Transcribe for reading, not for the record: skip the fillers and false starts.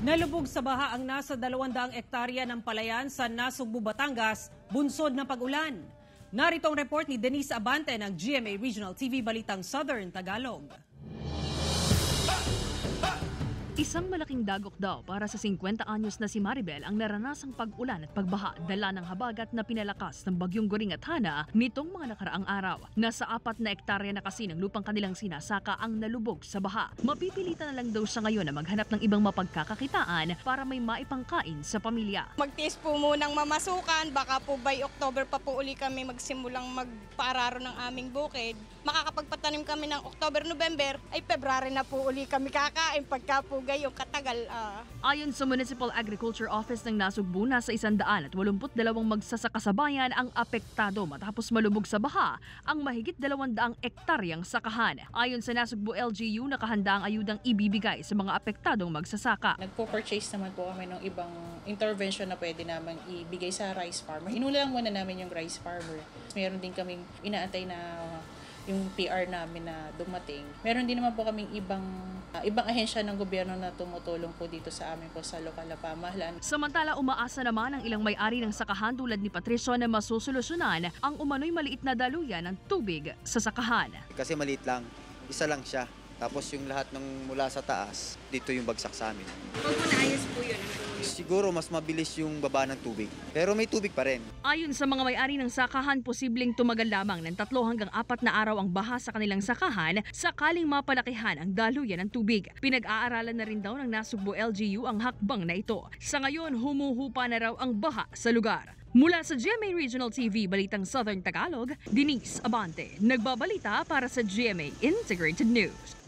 Nalubog sa baha ang nasa 200 ektarya ng palayan sa Nasugbu, Batangas, bunsod ng pag-ulan. Narito ang report ni Denise Abante ng GMA Regional TV Balitang Southern Tagalog. Isang malaking dagok daw para sa 50 anyos na si Maribel ang naranasang pag-ulan at pagbaha dala ng habagat na pinalakas ng bagyong Goring at Hana nitong mga nakaraang araw. Nasa 4 na ektarya na kasi ng lupang kanilang sinasaka ang nalubog sa baha. Mapipilitan na lang daw siya ngayon na maghanap ng ibang mapagkakakitaan para may maipangkain sa pamilya. Magtiis po munang mamasukan, baka po by October pa po uli kami magsimulang magpaararo ng aming bukid. Makakapagpatanim kami ng October, November, ay February na po uli kami kakain pagka po gayong katagal. Ayon sa Municipal Agriculture Office ng Nasugbu, nasa 182 magsasaka sa bayan ang apektado matapos malubog sa baha ang mahigit 200 ektaryang sakahan. Ayon sa Nasugbu LGU, nakahanda ang ayudang ibibigay sa mga apektadong magsasaka. Nagpo-purchase naman po kami ng ibang intervention na pwede naman ibigay sa rice farmer. Inuna lang muna namin yung rice farmer. Meron din kaming inaantay na yung PR namin na dumating. Meron din naman po kaming ibang ahensya ng gobyerno na tumutulong po dito sa amin po sa lokal na pamahalaan. Samantala, umaasa naman ang ilang may-ari ng sakahan tulad ni Patricio na masosolusyonan ang umano'y maliit na daluyan ng tubig sa sakahan. Kasi maliit lang, isa lang siya. Tapos yung lahat ng mula sa taas, dito yung bagsak sa amin. Pag naayos po yun, Siguro mas mabilis yung baba ng tubig. Pero may tubig pa rin. Ayon sa mga may-ari ng sakahan, posibleng tumagal lamang ng 3 hanggang 4 na araw ang baha sa kanilang sakahan sakaling mapalakihan ang daluyan ng tubig. Pinag-aaralan na rin daw ng Nasugbu LGU ang hakbang na ito. Sa ngayon, humuhupa na raw ang baha sa lugar. Mula sa GMA Regional TV Balitang Southern Tagalog, Denise Abante, nagbabalita para sa GMA Integrated News.